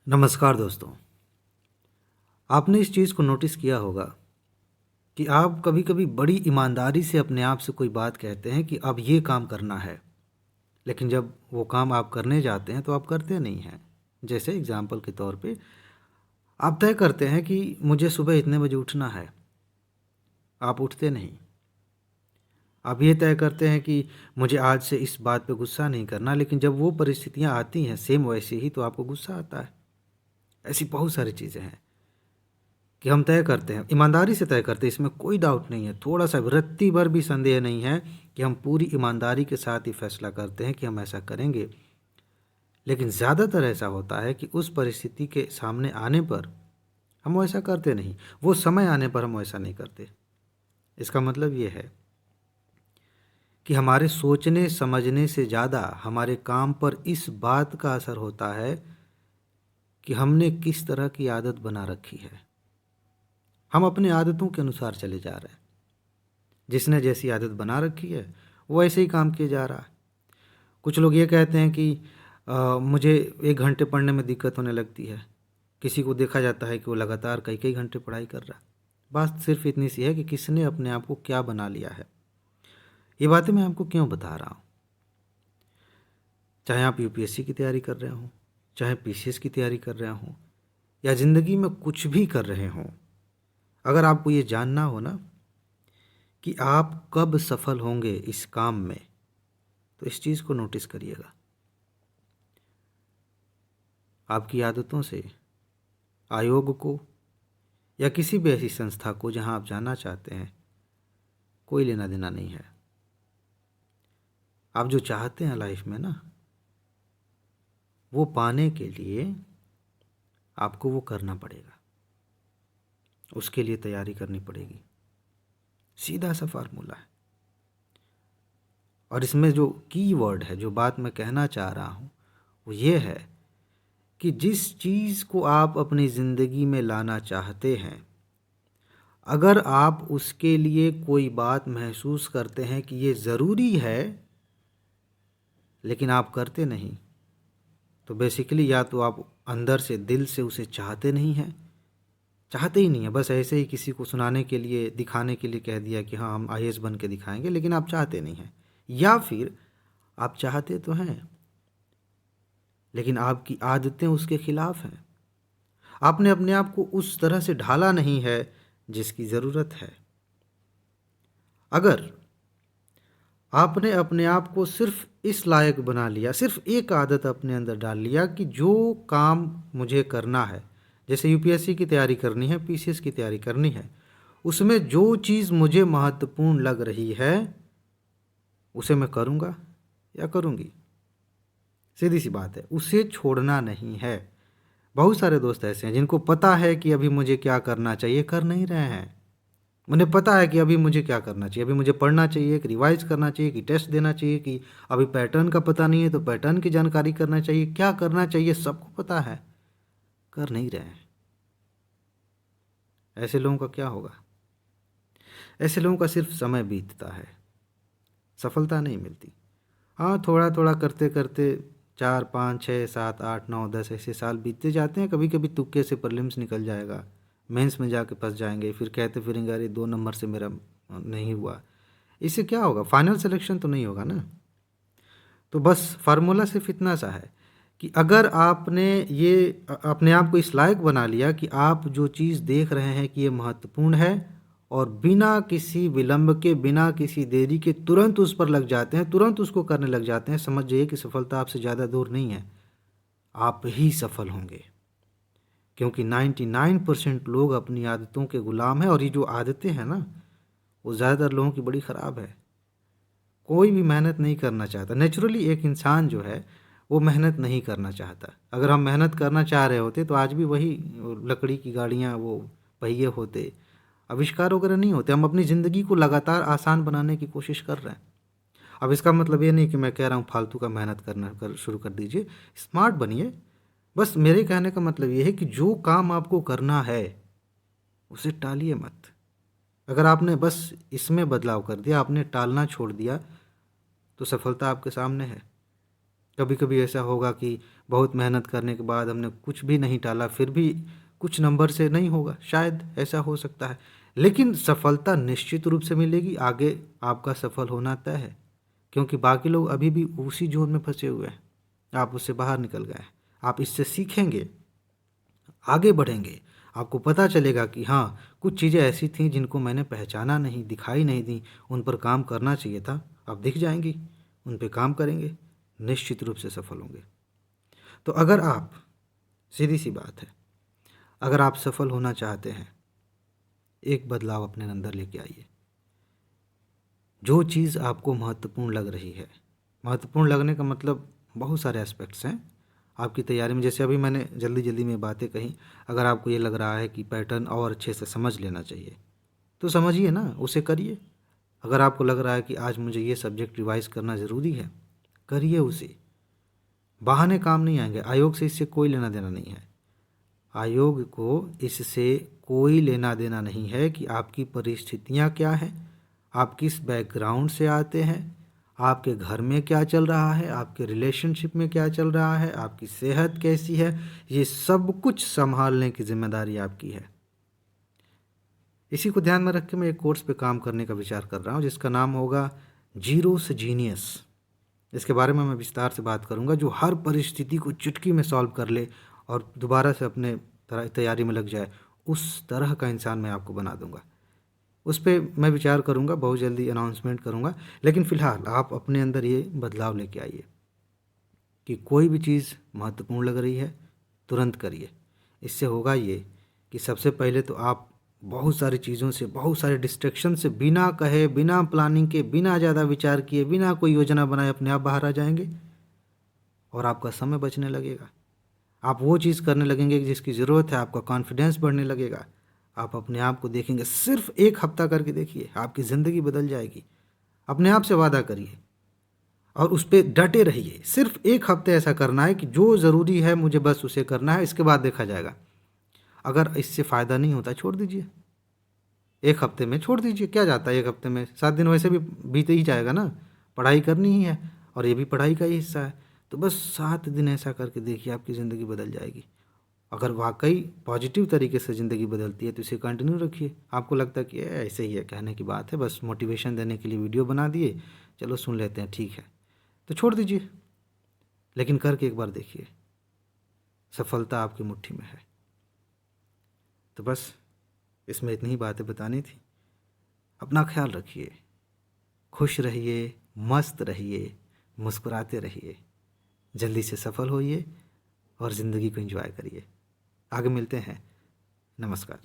नमस्कार दोस्तों। आपने इस चीज़ को नोटिस किया होगा कि आप कभी-कभी बड़ी ईमानदारी से अपने आप से कोई बात कहते हैं कि अब ये काम करना है, लेकिन जब वो काम आप करने जाते हैं तो आप करते नहीं हैं। जैसे एग्ज़ाम्पल के तौर पे आप तय करते हैं कि मुझे सुबह इतने बजे उठना है, आप उठते नहीं। आप ये तय करते हैं कि मुझे आज से इस बात पे गुस्सा नहीं करना, लेकिन जब वो परिस्थितियाँ आती हैं सेम वैसे ही तो आपको गुस्सा आता है। ऐसी बहुत सारी चीज़ें हैं कि हम तय करते हैं, ईमानदारी से तय करते हैं, इसमें कोई डाउट नहीं है, थोड़ा-सा रत्ती भर भी संदेह नहीं है कि हम पूरी ईमानदारी के साथ ही फैसला करते हैं कि हम ऐसा करेंगे। लेकिन ज़्यादातर ऐसा होता है कि उस परिस्थिति के सामने आने पर हम वैसा करते नहीं, वो समय आने पर हम वैसा नहीं करते। इसका मतलब ये है कि हमारे सोचने समझने से ज़्यादा हमारे काम पर इस बात का असर होता है कि हमने किस तरह की आदत बना रखी है। हम अपनी आदतों के अनुसार चले जा रहे हैं। जिसने जैसी आदत बना रखी है वो ऐसे ही काम किए जा रहा है। कुछ लोग ये कहते हैं कि मुझे 1 घंटे पढ़ने में दिक्कत होने लगती है। किसी को देखा जाता है कि वो लगातार कई कई घंटे पढ़ाई कर रहा है। बात सिर्फ इतनी सी है कि किसने अपने आप को क्या बना लिया है। ये बातें मैं आपको क्यों बता रहा हूँ। चाहे आप यूपीएससी की तैयारी कर रहे हों, चाहे पीसीएस की तैयारी कर रहे हों, या ज़िंदगी में कुछ भी कर रहे हों, अगर आपको ये जानना हो ना कि आप कब सफल होंगे इस काम में, तो इस चीज़ को नोटिस करिएगा। आपकी आदतों से आयोग को या किसी भी ऐसी संस्था को जहां आप जाना चाहते हैं कोई लेना देना नहीं है। आप जो चाहते हैं लाइफ में ना, वो पाने के लिए आपको वो करना पड़ेगा, उसके लिए तैयारी करनी पड़ेगी। सीधा सा फार्मूला है। और इसमें जो कीवर्ड है, जो बात मैं कहना चाह रहा हूँ, वो ये है कि जिस चीज़ को आप अपनी ज़िंदगी में लाना चाहते हैं, अगर आप उसके लिए कोई बात महसूस करते हैं कि ये ज़रूरी है लेकिन आप करते नहीं, तो बेसिकली या तो आप अंदर से दिल से उसे चाहते नहीं हैं, चाहते ही नहीं है, बस ऐसे ही किसी को सुनाने के लिए दिखाने के लिए कह दिया कि हाँ हम आईएएस बन के दिखाएंगे, लेकिन आप चाहते नहीं हैं। या फिर आप चाहते तो हैं लेकिन आपकी आदतें उसके खिलाफ हैं। आपने अपने आप को उस तरह से ढाला नहीं है जिसकी ज़रूरत है। अगर आपने अपने आप को सिर्फ इस लायक बना लिया, सिर्फ एक आदत अपने अंदर डाल लिया कि जो काम मुझे करना है, जैसे यूपीएससी की तैयारी करनी है, पीसीएस की तैयारी करनी है, उसमें जो चीज़ मुझे महत्वपूर्ण लग रही है उसे मैं करूँगा या करूँगी। सीधी सी बात है, उसे छोड़ना नहीं है। बहुत सारे दोस्त ऐसे हैं जिनको पता है कि अभी मुझे क्या करना चाहिए, कर नहीं रहे हैं। उन्हें पता है कि अभी मुझे क्या करना चाहिए, अभी मुझे पढ़ना चाहिए कि रिवाइज करना चाहिए कि टेस्ट देना चाहिए, कि अभी पैटर्न का पता नहीं है तो पैटर्न की जानकारी करना चाहिए, क्या करना चाहिए सबको पता है, कर नहीं रहे हैं। ऐसे लोगों का क्या होगा? ऐसे लोगों का सिर्फ समय बीतता है, सफलता नहीं मिलती। हाँ, थोड़ा थोड़ा करते करते 4 5 6 7 8 9 10 ऐसे साल बीतते जाते हैं। कभी कभी तुक्के से प्रीलिम्स निकल जाएगा, मेंस में जाके फंस जाएंगे, फिर कहते फिरेंगे अरे 2 नंबर से मेरा नहीं हुआ। इससे क्या होगा? फाइनल सिलेक्शन तो नहीं होगा ना। तो बस फार्मूला सिर्फ इतना सा है कि अगर आपने ये अपने आप को इस लायक बना लिया कि आप जो चीज़ देख रहे हैं कि ये महत्वपूर्ण है, और बिना किसी विलंब के, बिना किसी देरी के तुरंत उस पर लग जाते हैं, तुरंत उसको करने लग जाते हैं, समझ जाइए कि सफलता आपसे ज़्यादा दूर नहीं है, आप ही सफल होंगे। क्योंकि 99% लोग अपनी आदतों के गुलाम हैं, और ये जो आदतें हैं ना, वो ज़्यादातर लोगों की बड़ी ख़राब है। कोई भी मेहनत नहीं करना चाहता। नेचुरली एक इंसान जो है वो मेहनत नहीं करना चाहता। अगर हम मेहनत करना चाह रहे होते तो आज भी वही लकड़ी की गाड़ियाँ, वो पहिए होते, आविष्कार वगैरह नहीं होते। हम अपनी ज़िंदगी को लगातार आसान बनाने की कोशिश कर रहे हैं। अब इसका मतलब ये नहीं कि मैं कह रहा हूँ फालतू का मेहनत करना शुरू कर दीजिए, स्मार्ट बनिए। बस मेरे कहने का मतलब ये है कि जो काम आपको करना है उसे टालिए मत। अगर आपने बस इसमें बदलाव कर दिया, आपने टालना छोड़ दिया, तो सफलता आपके सामने है। कभी कभी ऐसा होगा कि बहुत मेहनत करने के बाद हमने कुछ भी नहीं टाला, फिर भी कुछ नंबर से नहीं होगा, शायद ऐसा हो सकता है। लेकिन सफलता निश्चित रूप से मिलेगी, आगे आपका सफल होना तय है, क्योंकि बाकी लोग अभी भी उसी जोन में फंसे हुए हैं। आप उससे बाहर निकल गए हैं। आप इससे सीखेंगे, आगे बढ़ेंगे, आपको पता चलेगा कि हाँ, कुछ चीज़ें ऐसी थीं जिनको मैंने पहचाना नहीं, दिखाई नहीं दी, उन पर काम करना चाहिए था, अब दिख जाएंगी, उन पे काम करेंगे, निश्चित रूप से सफल होंगे। तो अगर आप, सीधी सी बात है, अगर आप सफल होना चाहते हैं, एक बदलाव अपने अंदर लेके आइए। जो चीज़ आपको महत्वपूर्ण लग रही है, महत्वपूर्ण लगने का मतलब बहुत सारे एस्पेक्ट्स हैं आपकी तैयारी में। जैसे अभी मैंने जल्दी जल्दी में बातें कही, अगर आपको ये लग रहा है कि पैटर्न और अच्छे से समझ लेना चाहिए, तो समझिए ना, उसे करिए। अगर आपको लग रहा है कि आज मुझे ये सब्जेक्ट रिवाइज करना ज़रूरी है, करिए उसे। बहाने काम नहीं आएंगे। आयोग से इससे कोई लेना देना नहीं है। आयोग को इससे कोई लेना देना नहीं है कि आपकी परिस्थितियाँ क्या हैं, आप किस बैकग्राउंड से आते हैं, आपके घर में क्या चल रहा है, आपके रिलेशनशिप में क्या चल रहा है, आपकी सेहत कैसी है, ये सब कुछ संभालने की जिम्मेदारी आपकी है। इसी को ध्यान में रख के मैं एक कोर्स पे काम करने का विचार कर रहा हूँ, जिसका नाम होगा जीरो से जीनियस। इसके बारे में मैं विस्तार से बात करूँगा, जो हर परिस्थिति को चुटकी में सॉल्व कर ले और दोबारा से अपने तैयारी में लग जाए, उस तरह का इंसान मैं आपको बना दूंगा। उस पर मैं विचार करूंगा, बहुत जल्दी अनाउंसमेंट करूंगा। लेकिन फ़िलहाल आप अपने अंदर ये बदलाव लेके आइए कि कोई भी चीज़ महत्वपूर्ण लग रही है, तुरंत करिए। इससे होगा ये कि सबसे पहले तो आप बहुत सारी चीज़ों से, बहुत सारे डिस्ट्रैक्शन से, बिना कहे, बिना प्लानिंग के, बिना ज़्यादा विचार किए, बिना कोई योजना बनाए अपने आप बाहर आ जाएंगे और आपका समय बचने लगेगा। आप वो चीज़ करने लगेंगे जिसकी ज़रूरत है, आपका कॉन्फिडेंस बढ़ने लगेगा। आप अपने आप को देखेंगे, सिर्फ 1 हफ्ता करके देखिए, आपकी ज़िंदगी बदल जाएगी। अपने आप से वादा करिए और उस पर डटे रहिए। सिर्फ 1 हफ्ते ऐसा करना है कि जो ज़रूरी है मुझे बस उसे करना है, इसके बाद देखा जाएगा। अगर इससे फ़ायदा नहीं होता, छोड़ दीजिए। 1 हफ्ते में छोड़ दीजिए, क्या जाता है 1 हफ्ते में, 7 दिन वैसे भी बीते ही जाएगा ना। पढ़ाई करनी ही है और ये भी पढ़ाई का ही हिस्सा है। तो बस 7 दिन ऐसा करके देखिए, आपकी ज़िंदगी बदल जाएगी। अगर वाकई पॉजिटिव तरीके से ज़िंदगी बदलती है तो इसे कंटिन्यू रखिए। आपको लगता है कि ऐसे ही है, कहने की बात है, बस मोटिवेशन देने के लिए वीडियो बना दिए, चलो सुन लेते हैं, ठीक है, तो छोड़ दीजिए। लेकिन करके एक बार देखिए, सफलता आपकी मुट्ठी में है। तो बस इसमें इतनी ही बातें बतानी थी। अपना ख्याल रखिए, खुश रहिए, मस्त रहिए, मुस्कुराते रहिए, जल्दी से सफल होइए और ज़िंदगी को एंजॉय करिए। आगे मिलते हैं। नमस्कार।